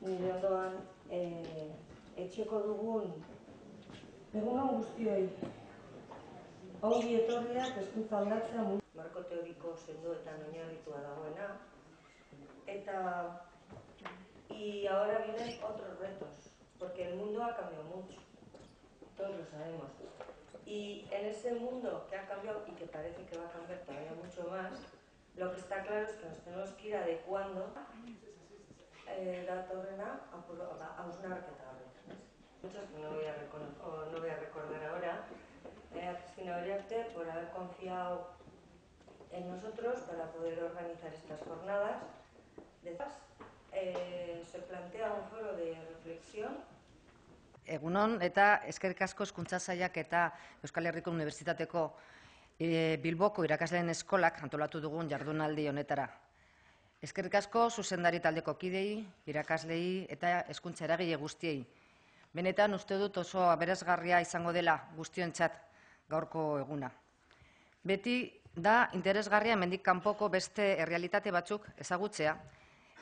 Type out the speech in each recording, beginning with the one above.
nire ondoan etxeko dugun egunon guztioi. Ongi etorriak hezkuntza aldatzea marko teoriko sendoetan oinarritua dagoena. Y ahora vienen otros retos, porque el mundo ha cambiado mucho, todos lo sabemos. Y en ese mundo que ha cambiado y que parece que va a cambiar todavía mucho más, lo que está claro es que nos tenemos que ir adecuando datorrena hausnarketa horrek. Muchos que no voy a recordar ahora, a Cristina Oriarte por haber confiado en nosotros para poder organizar estas jornadas. Se plantea un foro de reflexión. Egunon eta eskerrik asko Hezkuntza Sailak eta Euskal Herriko Unibertsitateko Bilboko irakasleen eskolak antolatu dugun jardunaldi honetara. Eskerrik asko zuzendari taldeko kidei, irakaslei eta hezkuntza eragile guztiei. Benetan uste dut oso aberasgarria izango dela guztiontzat gaurko eguna. Beti da interesgarria hemendik kanpoko beste errealitate batzuk ezagutzea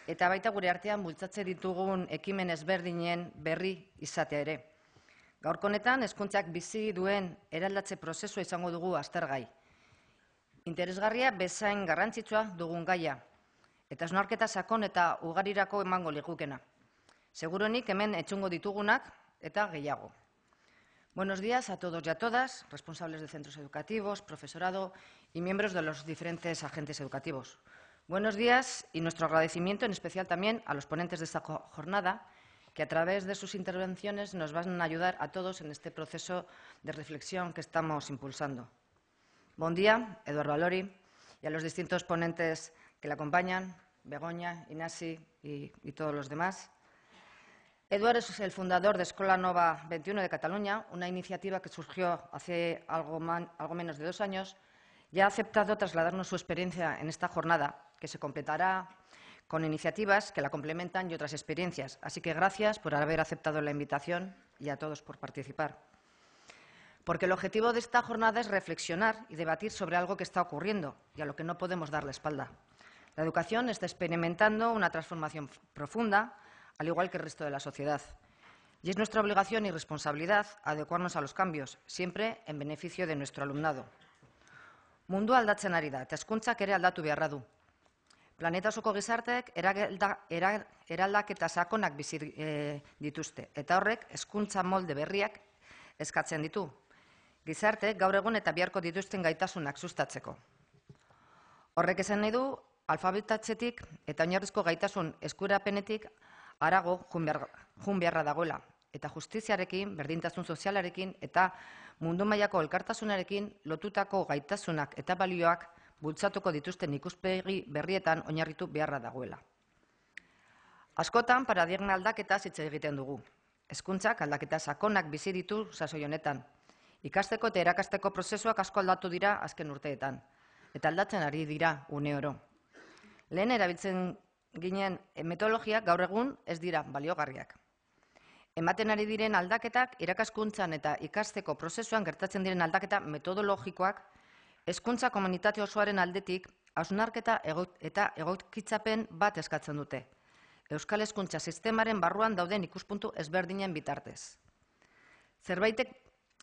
eta baita gure artean bultzatze ditugun ekimen ezberdinen berri izatea ere. Gaurko honetan hezkuntzak bizi duen eraldatze prozesua izango dugu aztergai. Interesgarria bezain garrantzitsua dugun gaia eta hausnarketa sakon eta ugarirako emango ligukena. Seguruenik hemen entzungo ditugunak eta gehiago. Buenos días a todos y a todas, responsables de centros educativos, profesorado y miembros de los diferentes agentes educativos. Buenos días y nuestro agradecimiento en especial también a los ponentes de esta jornada que a través de sus intervenciones nos van a ayudar a todos en este proceso de reflexión que estamos impulsando. Buen día, Eduardo Valori, y a los distintos ponentes que le acompañan, Begoña, Inasi y todos los demás. Eduard es el fundador de Escola Nova 21 de Cataluña, una iniciativa que surgió hace algo menos de 2 años y ha aceptado trasladarnos su experiencia en esta jornada, que se completará con iniciativas que la complementan y otras experiencias. Así que gracias por haber aceptado la invitación y a todos por participar. Porque el objetivo de esta jornada es reflexionar y debatir sobre algo que está ocurriendo y a lo que no podemos dar la espalda. La educación está experimentando una transformación profunda, al igual que el resto de la sociedad. Y es nuestra obligación y responsabilidad adecuarnos a los cambios, siempre en beneficio de nuestro alumnado. Mundua aldatzen ari da, eta hezkuntzak ere aldatu beharra du. Planeta osoko gizarteek eraldaketa sakonak bizi dituzte, eta horrek hezkuntza molde berriak eskatzen ditu. Gizarteek gaur egun eta biharko dituzten gaitasunak sustatzeko. Horrek esan nahi du, alfabetatzetik eta oinarrizko gaitasun eskurapenetik harago jun beharra dagoela, eta justiziarekin, berdintasun sozialarekin eta mundu mailako elkartasunarekin lotutako gaitasunak eta balioak bultzatuko dituzten ikuspegi berrietan oinarritu beharra dagoela. Askotan paradigma aldaketaz hitz egiten dugu. Hezkuntzak aldaketa sakonak bizi ditu sasoi honetan. Ikasteko eta erakasteko prozesuak asko aldatu dira azken urteetan, eta aldatzen ari dira une oro. Lehen erabiltzen ginen metodologiak gaur egun ez dira baliogarriak. Ematen ari diren aldaketak, irakaskuntzan eta ikasteko prozesuan gertatzen diren aldaketa metodologikoak, hezkuntza komunitate osoaren aldetik hausnarketa eta egokitzapen bat eskatzen dute. Euskal hezkuntza sistemaren barruan dauden ikuspuntu ezberdinen bitartez. Zerbaitek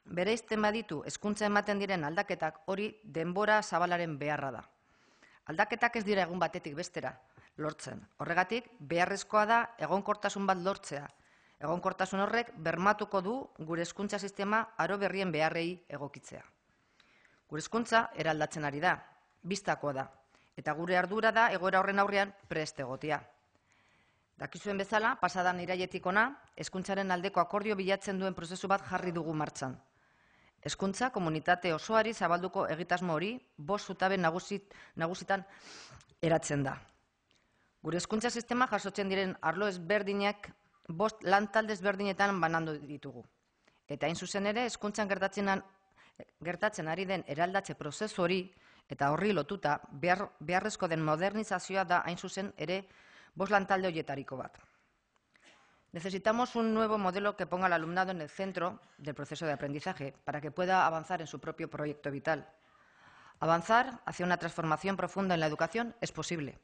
bereizten baditu hezkuntza ematen diren aldaketak hori denbora zabalaren beharra da. Aldaketak ez dira egun batetik bestera lortzen. Horregatik, beharrezkoa da egonkortasun bat lortzea. Egonkortasun horrek bermatuko du gure hezkuntza sistema aro berrien beharrei egokitzea. Gure hezkuntza eraldatzen ari da, bistakoa da, eta gure ardura da egoera horren aurrean prest egotea. Dakizuen bezala, pasadan irailetik hona, hezkuntzaren aldeko akordio bilatzen duen prozesu bat jarri dugu martxan. Hezkuntza komunitate osoari zabalduko egitasmo hori 5 zutabe nagusitan eratzen da. Gure hezkuntza sistema jasotzen diren arlo ezberdinak 5 lantalde ezberdinetan banandu ditugu. Eta hain zuzen ere, hezkuntzan gertatzen ari den eraldatze prozesu hori eta horri lotuta beharrezko den modernizazioa da hain zuzen ere 5 lantalde horietariko bat. Necesitamos un nuevo modelo que ponga al alumnado en el centro del proceso de aprendizaje para que pueda avanzar en su propio proyecto vital. Avanzar hacia una transformación profunda en la educación es posible.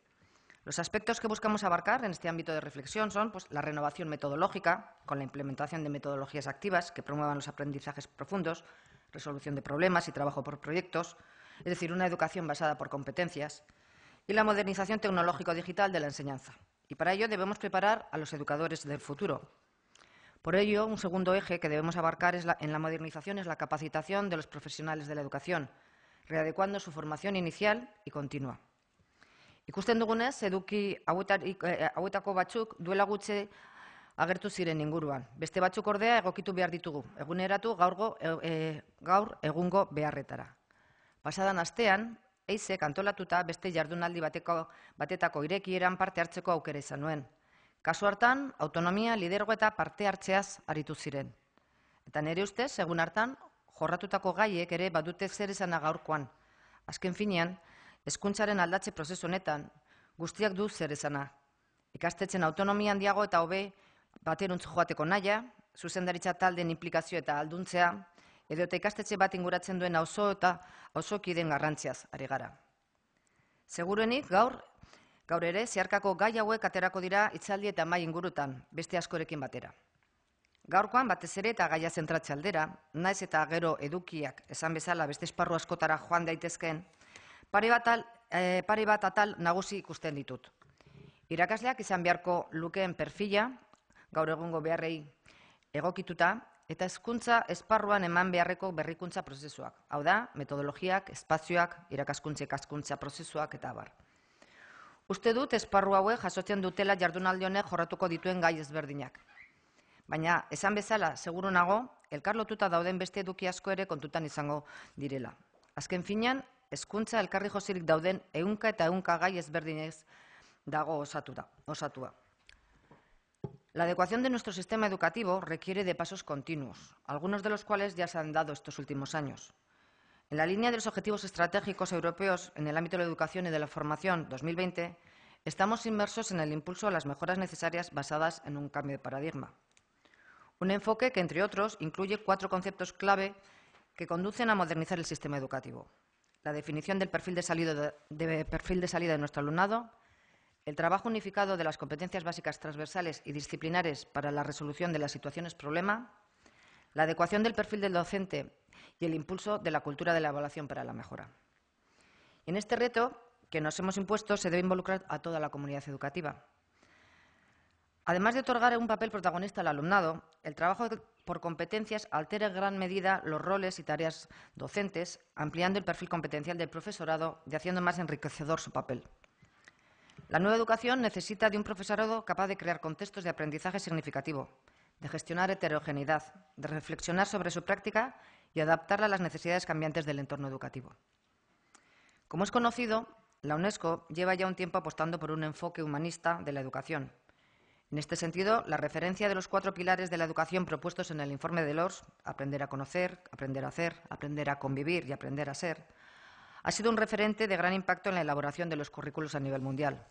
Los aspectos que buscamos abarcar en este ámbito de reflexión son la renovación metodológica, con la implementación de metodologías activas que promuevan los aprendizajes profundos, resolución de problemas y trabajo por proyectos, es decir, una educación basada por competencias, y la modernización tecnológico-digital de la enseñanza. Y para ello debemos preparar a los educadores del futuro. Por ello, un segundo eje que debemos abarcar en la modernización es la capacitación de los profesionales de la educación, readecuando su formación inicial y continua. Ikusten dugunez, eduki hauetako batzuk duela gutxi agertu ziren inguruan. Beste batzuk ordea egokitu behar ditugu, eguneratu gaur egungo beharretara. Pasadan astean, EISek antolatuta beste jardunaldi batetako irekieran parte hartzeko aukera izan nuen. Kasu hartan, autonomia, lidergo eta parte hartzeaz aritu ziren. Eta nire ustez, egun hartan, jorratutako gaiek ere badute zer esana gaurkoan. Azken finean, hezkuntzaren aldatze prozesu honetan, guztiak du zer esana. Ikastetxen autonomia handiago eta hobe bateruntz joateko nahia, zuzendaritza taldeen inplikazio eta alduntzea, edo eta ikastetxe bat inguratzen duen auzo eta auzokideen garrantziaz ari gara. Seguruenik gaur ere zeharkako gai hauek aterako dira hitzaldi eta mahai ingurutan, beste askorekin batera. Gaurkoan batez ere eta gaia zentratze aldera, naiz eta gero edukiak esan bezala beste esparru askotara joan daitezkeen, pare bat atal nagusi ikusten ditut. Irakasleak izan beharko lukeen perfila, gaur egungo beharrei egokituta, eta hezkuntza esparruan eman beharreko berrikuntza prozesuak. Hau da, metodologiak, espazioak, irakaskuntza prozesuak eta abar. Uste dut esparru hauek jasotzen dutela jardunaldi honek jorratuko dituen gai ezberdinak. Baina, esan bezala, seguru nago, elkarlotuta dauden beste eduki asko ere kontutan izango direla. Azken finean, hezkuntza elkarri josirik dauden ehunka eta ehunka gai ezberdinez dago osatua. La adecuación de nuestro sistema educativo requiere de pasos continuos, algunos de los cuales ya se han dado estos últimos años. En la línea de los objetivos estratégicos europeos en el ámbito de la educación y de la formación 2020, estamos inmersos en el impulso a las mejoras necesarias basadas en un cambio de paradigma. Un enfoque que, entre otros, incluye 4 conceptos clave que conducen a modernizar el sistema educativo. La definición del perfil de salida de nuestro alumnado, el trabajo unificado de las competencias básicas transversales y disciplinares para la resolución de las situaciones problema, la adecuación del perfil del docente y el impulso de la cultura de la evaluación para la mejora. En este reto que nos hemos impuesto se debe involucrar a toda la comunidad educativa. Además de otorgar un papel protagonista al alumnado, el trabajo por competencias altera en gran medida los roles y tareas docentes, ampliando el perfil competencial del profesorado y haciendo más enriquecedor su papel. La nueva educación necesita de un profesorado capaz de crear contextos de aprendizaje significativo, de gestionar heterogeneidad, de reflexionar sobre su práctica y adaptarla a las necesidades cambiantes del entorno educativo. Como es conocido, la UNESCO lleva ya un tiempo apostando por un enfoque humanista de la educación. En este sentido, la referencia de los 4 pilares de la educación propuestos en el informe de Delors, aprender a conocer, aprender a hacer, aprender a convivir y aprender a ser, ha sido un referente de gran impacto en la elaboración de los currículos a nivel mundial.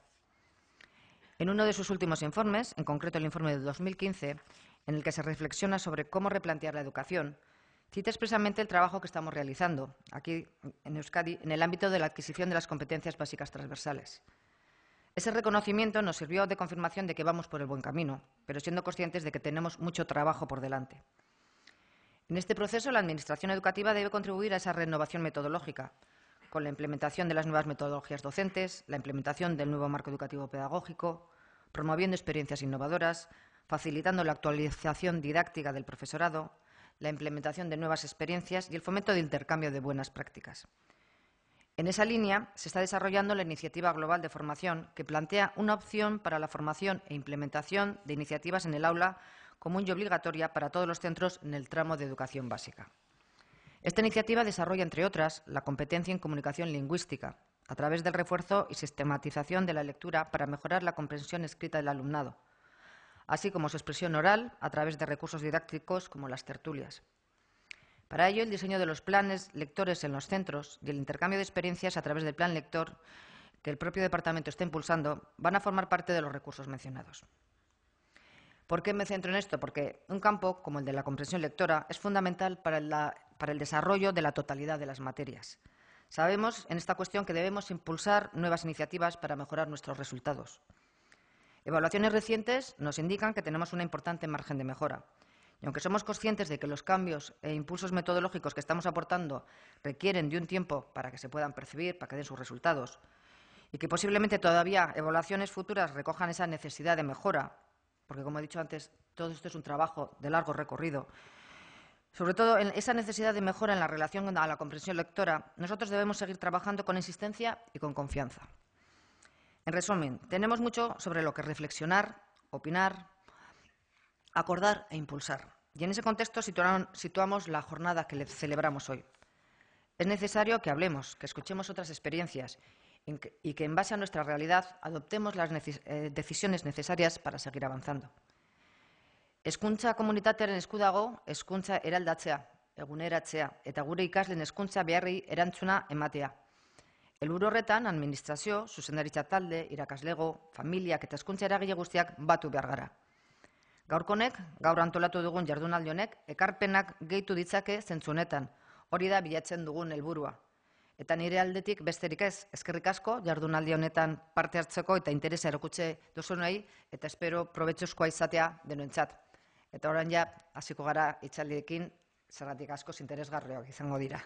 En uno de sus últimos informes, en concreto el informe de 2015, en el que se reflexiona sobre cómo replantear la educación, cita expresamente el trabajo que estamos realizando aquí en Euskadi en el ámbito de la adquisición de las competencias básicas transversales. Ese reconocimiento nos sirvió de confirmación de que vamos por el buen camino, pero siendo conscientes de que tenemos mucho trabajo por delante. En este proceso, la Administración educativa debe contribuir a esa renovación metodológica, con la implementación de las nuevas metodologías docentes, la implementación del nuevo marco educativo pedagógico, promoviendo experiencias innovadoras, facilitando la actualización didáctica del profesorado, la implementación de nuevas experiencias y el fomento de intercambio de buenas prácticas. En esa línea se está desarrollando la Iniciativa Global de Formación, que plantea una opción para la formación e implementación de iniciativas en el aula común y obligatoria para todos los centros en el tramo de educación básica. Esta iniciativa desarrolla, entre otras, la competencia en comunicación lingüística, a través del refuerzo y sistematización de la lectura para mejorar la comprensión escrita del alumnado, así como su expresión oral a través de recursos didácticos como las tertulias. Para ello, el diseño de los planes lectores en los centros y el intercambio de experiencias a través del plan lector que el propio departamento está impulsando van a formar parte de los recursos mencionados. ¿Por qué me centro en esto? Porque un campo como el de la comprensión lectora es fundamental para el desarrollo de la totalidad de las materias. Sabemos en esta cuestión que debemos impulsar nuevas iniciativas para mejorar nuestros resultados. Evaluaciones recientes nos indican que tenemos una importante margen de mejora. Y aunque somos conscientes de que los cambios e impulsos metodológicos que estamos aportando requieren de un tiempo para que se puedan percibir, para que den sus resultados, y que posiblemente todavía evaluaciones futuras recojan esa necesidad de mejora, porque, como he dicho antes, todo esto es un trabajo de largo recorrido, sobre todo en esa necesidad de mejora en la relación a la comprensión lectora, nosotros debemos seguir trabajando con insistencia y con confianza. En resumen, tenemos mucho sobre lo que reflexionar, opinar, acordar e impulsar. Y en ese contexto situamos la jornada que celebramos hoy. Es necesario que hablemos, que escuchemos otras experiencias y que en base a nuestra realidad adoptemos las decisiones necesarias para seguir avanzando. Hezkuntza komunitatearen esku dago hezkuntza eraldatzea, eguneratzea eta gure ikasleen hezkuntza beharrei erantzuna ematea. Helburu horretan, administrazio, zuzendaritza talde, irakaslego, familiak eta hezkuntza eragile guztiak batu behar gara. Gaurko honek, gaur antolatu dugun jardunaldi honek, ekarpenak gehitu ditzake zentzu honetan. Hori da bilatzen dugun helburua. Eta nire aldetik besterik ez, eskerrik asko jardunaldi honetan parte hartzeko eta interesa erakutsi duzunei eta espero probetxuzkoa izatea denontzat. Eta orain ja, hasiko gara hitzaldiekin, zergatik askoz interesgarriak izango dira.